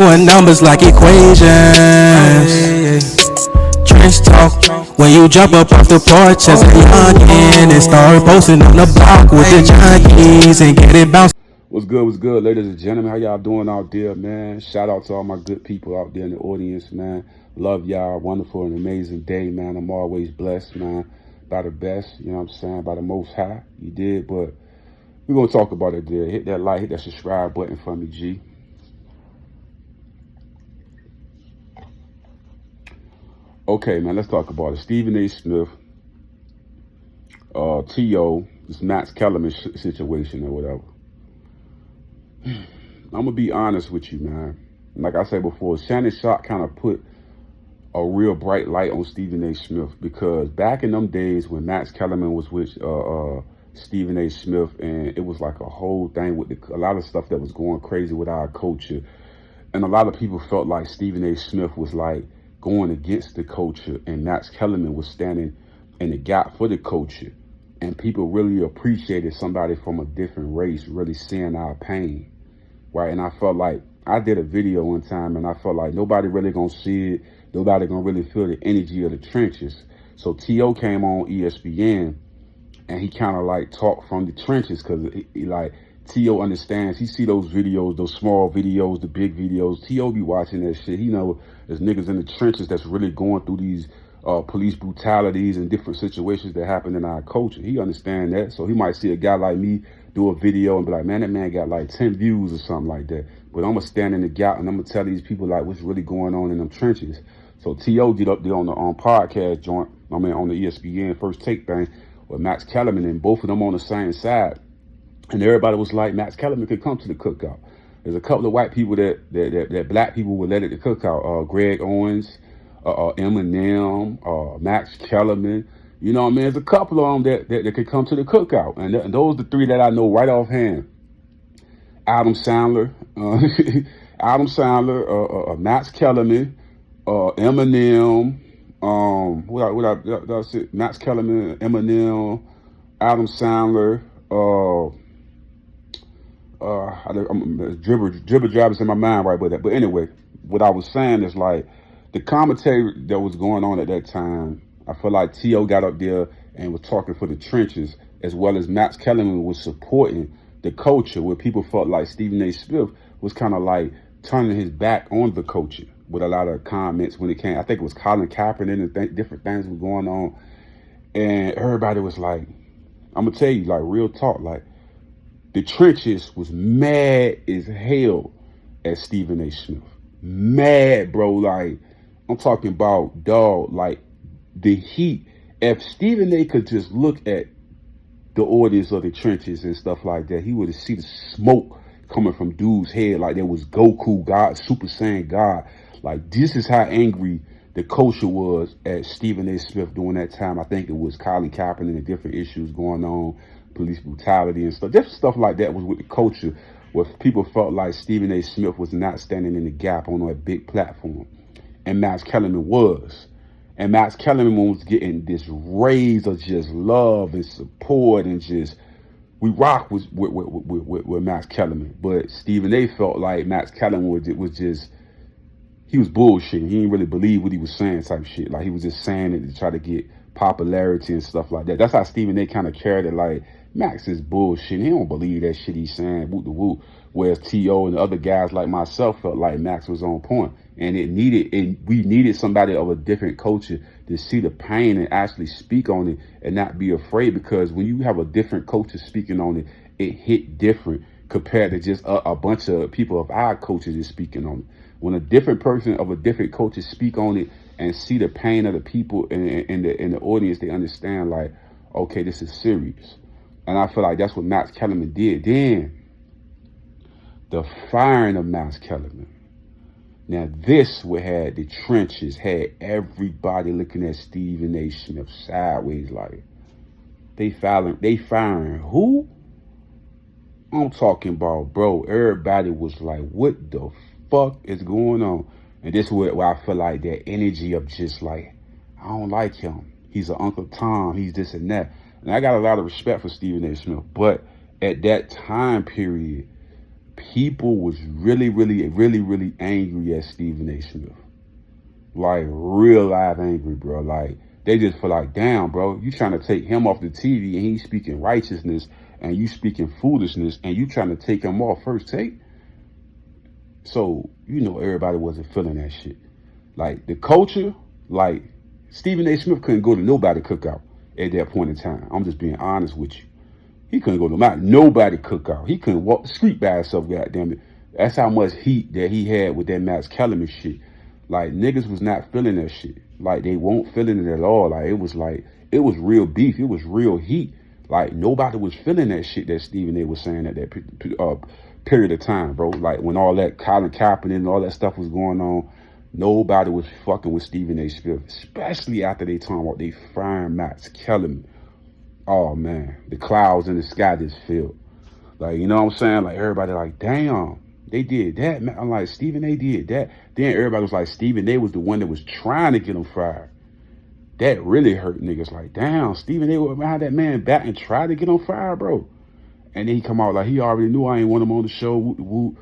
Doing numbers like equations. Trench talk. When you jump up off the porch as a youngin' and start posting on the block with the junkies and get it bounced. What's good, ladies and gentlemen? How y'all doing out there, man? Shout out to all my good people out there in the audience, man. Love y'all. Wonderful and amazing day, man. I'm always blessed, man, by the best, you know what I'm saying, by the Most High. You did, but we're going to talk about it there. Hit that like, hit that subscribe button for me, G. Okay, man, let's talk about it. Stephen A. Smith, T.O., this Max Kellerman situation or whatever. I'm going to be honest with you, man. Like I said before, Shannon Sharp kind of put a real bright light on Stephen A. Smith, because back in them days when Max Kellerman was with Stephen A. Smith, and it was like a whole thing with a lot of stuff that was going crazy with our culture, and a lot of people felt like Stephen A. Smith was like going against the culture, and Max Kellerman was standing in the gap for the culture, and people really appreciated somebody from a different race really seeing our pain, right? And I felt like I did a video one time, and I felt like nobody really gonna see it, nobody gonna really feel the energy of the trenches. So T.O. came on ESPN, and he kind of like talked from the trenches, because he like, T.O. understands. He see those videos, those small videos, the big videos. T.O. be watching that shit. He know there's niggas in the trenches that's really going through these police brutalities and different situations that happen in our culture. He understand that. So he might see a guy like me do a video and be like, man, that man got like 10 views or something like that. But I'm going to stand in the gap and I'm going to tell these people like what's really going on in them trenches. So T.O. did up there on the podcast joint, on the ESPN First Take thing with Max Kellerman, and both of them on the same side. And everybody was like, Max Kellerman could come to the cookout. There's a couple of white people that black people would let at the cookout. Greg Owens, Eminem, Max Kellerman. You know what I mean? There's a couple of them that could come to the cookout. And those are the three that I know right offhand. Adam Sandler, Max Kellerman, Eminem, Max Kellerman, Eminem, Adam Sandler, I'm dribble in my mind right with that. But anyway, what I was saying is like the commentary that was going on at that time, I feel like T.O. got up there and was talking for the trenches, as well as Max Kellerman was supporting the culture, where people felt like Stephen A. Smith was kind of like turning his back on the culture with a lot of comments when it came. I think it was Colin Kaepernick and different things were going on. And everybody was like, I'm going to tell you, like real talk, like, the trenches was mad as hell at Stephen A. Smith. Mad, bro. Like, I'm talking about, dog, like, the heat. If Stephen A. could just look at the audience of the trenches and stuff like that, he would have seen the smoke coming from dude's head like there was Goku, God, Super Saiyan God. Like, this is how angry the culture was at Stephen A. Smith during that time. I think it was Colin Kaepernick and different issues going on, police brutality and stuff. Different stuff like that was with the culture, where people felt like Stephen A. Smith was not standing in the gap on a big platform. And Max Kellerman was. And Max Kellerman was getting this raise of just love and support, and just, we rock with Max Kellerman. But Stephen A. felt like Max Kellerman was just, he was bullshitting. He didn't really believe what he was saying type shit. Like, he was just saying it to try to get popularity and stuff like that. That's how Stephen A. kind of carried it, like, Max is bullshit. He don't believe that shit he's saying, woot the woot. Whereas T.O. and the other guys like myself felt like Max was on point. And we needed somebody of a different culture to see the pain and actually speak on it and not be afraid, because when you have a different culture speaking on it, it hit different compared to just a bunch of people of our culture just speaking on it. When a different person of a different culture speak on it and see the pain of the people in the audience, they understand like, okay, this is serious. And I feel like that's what Max Kellerman did. Then the firing of Max Kellerman. Now this would have the trenches, had everybody looking at Stephen A. Smith sideways like, they firing who? I'm talking about, bro, everybody was like, what the fuck is going on? And this is where I feel like that energy of just like, I don't like him. He's an Uncle Tom. He's this and that. And I got a lot of respect for Stephen A. Smith. But at that time period, people was really angry at Stephen A. Smith. Like, real live angry, bro. Like, they just feel like, damn, bro, you trying to take him off the TV and he's speaking righteousness and you speaking foolishness and you trying to take him off first take. So, you know, everybody wasn't feeling that shit. Like, the culture, like, Stephen A. Smith couldn't go to nobody cookout at that point in time. I'm just being honest with you. He couldn't go to nobody cookout. He couldn't walk the street by himself, goddamn it. That's how much heat that he had with that Max Kellerman shit. Like, niggas was not feeling that shit. Like, they weren't feeling it at all. Like, it was real beef. It was real heat. Like, nobody was feeling that shit that Stephen A. was saying at that period of time, bro. Like, when all that Colin Kaepernick and all that stuff was going on, nobody was fucking with Stephen A. Smith, especially after they talking about they firing Max Kellerman. Oh, man, the clouds in the sky just filled. Like, you know what I'm saying? Like, everybody like, damn, they did that, man. I'm like, Stephen A. did that. Then everybody was like, Stephen A. was the one that was trying to get him fired. That really hurt niggas. Like, damn, Stephen A. went behind that man back and tried to get him fired, bro. And then he come out like, he already knew I ain't want him on the show. Woo.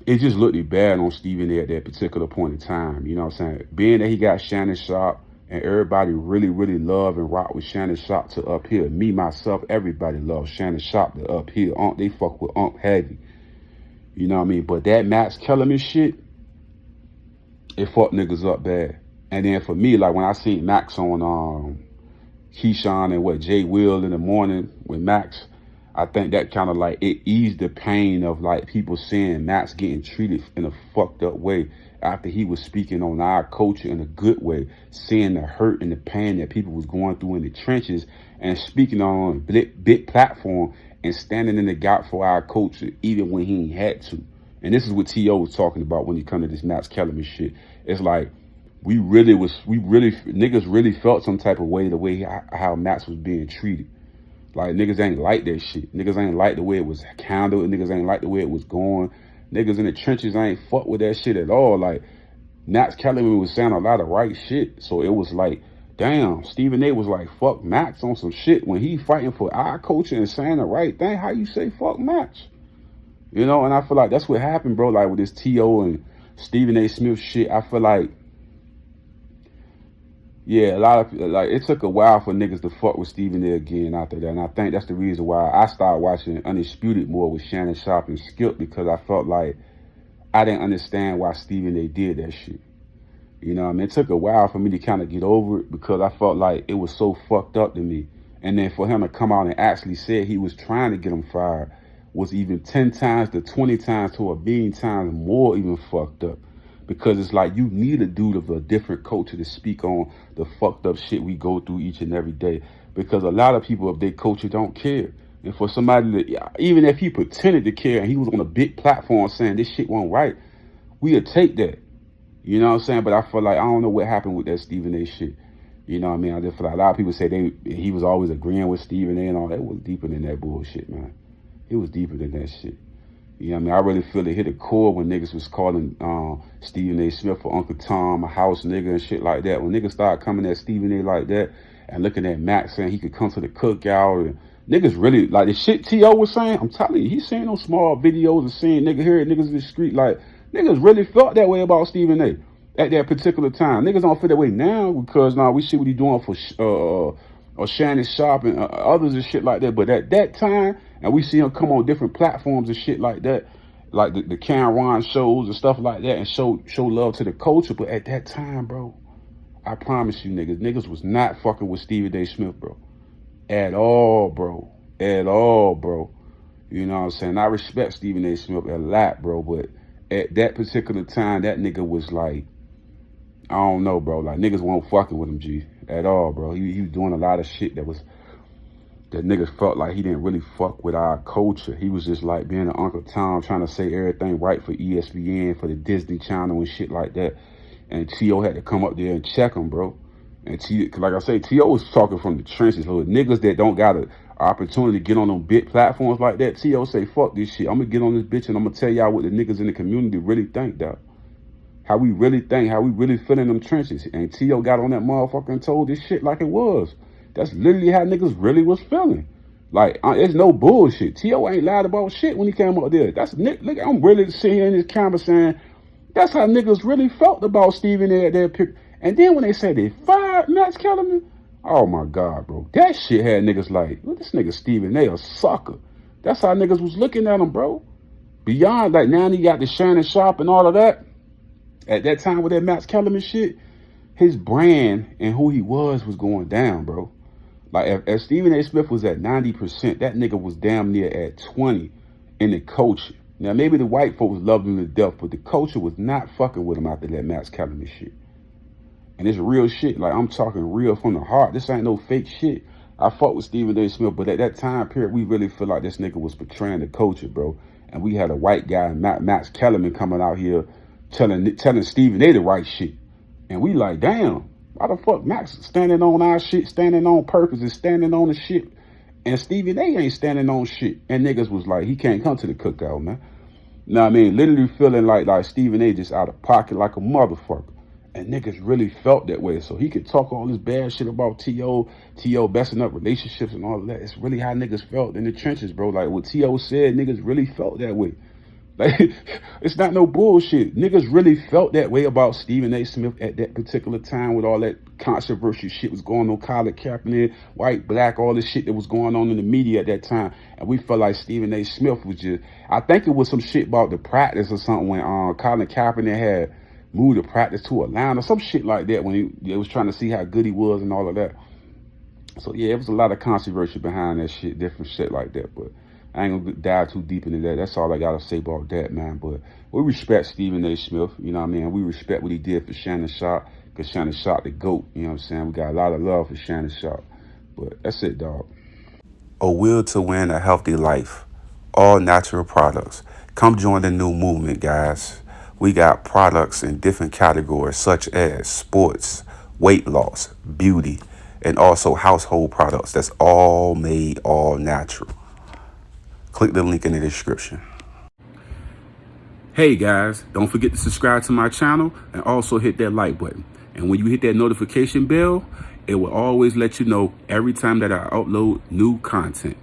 It just looked bad on Stephen A. at that particular point in time. You know what I'm saying? Being that he got Shannon Sharp, and everybody really love and rock with Shannon Sharp to up here. Me, myself, everybody loves Shannon Sharp to up here. They fuck with heavy. You know what I mean? But that Max Kellerman shit, it fucked niggas up bad. And then for me, like when I seen Max on Keyshawn and Jay Will in the morning with Max, I think that kind of like it eased the pain of like people seeing Max getting treated in a fucked up way after he was speaking on our culture in a good way, seeing the hurt and the pain that people was going through in the trenches and speaking on a big platform and standing in the gap for our culture even when he ain't had to. And this is what T.O. was talking about when he come to this Max Kellerman shit. It's like niggas really felt some type of way the way how Max was being treated. Like, niggas ain't like that shit. Niggas ain't like the way it was handled. Niggas ain't like the way it was going. Niggas in the trenches ain't fuck with that shit at all. Like, Max Kellerman was saying a lot of right shit. So it was like, damn, Stephen A. was like, fuck Max on some shit. When he fighting for our culture and saying the right thing, how you say fuck Max? You know, and I feel like that's what happened, bro. Like, with this T.O. and Stephen A. Smith shit, I feel like, yeah, a lot of, like, it took a while for niggas to fuck with Stephen A. again after that. And I think that's the reason why I started watching Undisputed more with Shannon Sharp and Skip, because I felt like I didn't understand why Stephen A. did that shit. You know what I mean? It took a while for me to kind of get over it because I felt like it was so fucked up to me. And then for him to come out and actually say he was trying to get him fired was even 10 times to 20 times to a billion times more even fucked up. Because it's like you need a dude of a different culture to speak on the fucked up shit we go through each and every day. Because a lot of people of their culture don't care. And for somebody to, even if he pretended to care and he was on a big platform saying this shit wasn't right, we'd take that. You know what I'm saying? But I feel like I don't know what happened with that Stephen A. shit. You know what I mean? I just feel like a lot of people say he was always agreeing with Stephen A. and all that. It was deeper than that bullshit, man. It was deeper than that shit. You know what I mean? I really feel it hit a core when niggas was calling Stephen A. Smith for Uncle Tom, a house nigga and shit like that. When niggas started coming at Stephen A. like that and looking at Max saying he could come to the cookout, and niggas really, like the shit T.O. was saying, I'm telling you, he's seeing those small videos and seeing niggas in the street, like, niggas really felt that way about Stephen A. at that particular time. Niggas don't feel that way now because now we see what he doing for Shannon Sharp and others and shit like that. But at that time, and we see him come on different platforms and shit like that, like the Cameron shows and stuff like that, and show love to the culture. But at that time, bro, I promise you niggas was not fucking with Stephen A. Smith, bro. At all, bro. At all, bro. You know what I'm saying? I respect Stephen A. Smith a lot, bro, but at that particular time, that nigga was like, I don't know, bro. Like, niggas weren't fucking with him, G. At all, bro. He was doing a lot of shit that niggas felt like he didn't really fuck with our culture. He was just like being an Uncle Tom, trying to say everything right for ESPN, for the Disney Channel and shit like that. And T.O. had to come up there and check him, bro. And like I say, T.O. was talking from the trenches. So niggas that don't got an opportunity to get on them big platforms like that, T.O. say, fuck this shit. I'm going to get on this bitch and I'm going to tell y'all what the niggas in the community really think, dog. How we really think, how we really feel in them trenches. And T.O. got on that motherfucker and told this shit like it was. That's literally how niggas really was feeling. Like, it's no bullshit. T.O. ain't lied about shit when he came up there. That's Nick. Look, I'm really sitting here in this camera saying that's how niggas really felt about Stephen A. at that pick. And then when they said they fired Max Kellerman, oh my God, bro. That shit had niggas like, well, this nigga Stephen A. a sucker. That's how niggas was looking at him, bro. Beyond, like, now he got the Shannon Sharp and all of that. At that time with that Max Kellerman shit, his brand and who he was going down, bro. Like, if Stephen A. Smith was at 90%, that nigga was damn near at 20 in the culture. Now, maybe the white folks loved him to death, but the culture was not fucking with him after that Max Kellerman shit. And it's real shit. Like, I'm talking real from the heart. This ain't no fake shit. I fought with Stephen A. Smith, but at that time period, we really feel like this nigga was betraying the culture, bro. And we had a white guy, Max Kellerman, coming out here telling Stephen A. the right shit. And we like, damn, why the fuck Max standing on our shit, standing on purpose and standing on the shit, and Stephen A. ain't standing on shit. And niggas was like, he can't come to the cookout, man. Know what I mean? Literally feeling like Stephen A. just out of pocket like a motherfucker. And niggas really felt that way. So he could talk all this bad shit about T.O. messing up relationships and all of that. It's really how niggas felt in the trenches, bro. Like what T.O. said, niggas really felt that way. Like, it's not no bullshit. Niggas really felt that way about Stephen A. Smith at that particular time with all that controversial shit was going on, Colin Kaepernick, white, black, all this shit that was going on in the media at that time. And we felt like Stephen A. Smith was just, I think it was some shit about the practice or something when Colin Kaepernick had moved the practice to Atlanta, some shit like that when he was trying to see how good he was and all of that. So yeah, it was a lot of controversy behind that shit, different shit like that, but I ain't gonna dive too deep into that. That's all I gotta say about that, man. But we respect Stephen A. Smith, you know what I mean? We respect what he did for Shannon Sharp, because Shannon Sharp the GOAT, you know what I'm saying? We got a lot of love for Shannon Sharp. But that's it, dog. A will to win a healthy life. All natural products. Come join the new movement, guys. We got products in different categories such as sports, weight loss, beauty, and also household products that's all made all natural. Click the link in the description. Hey guys, don't forget to subscribe to my channel and also hit that like button. And when you hit that notification bell, it will always let you know every time that I upload new content.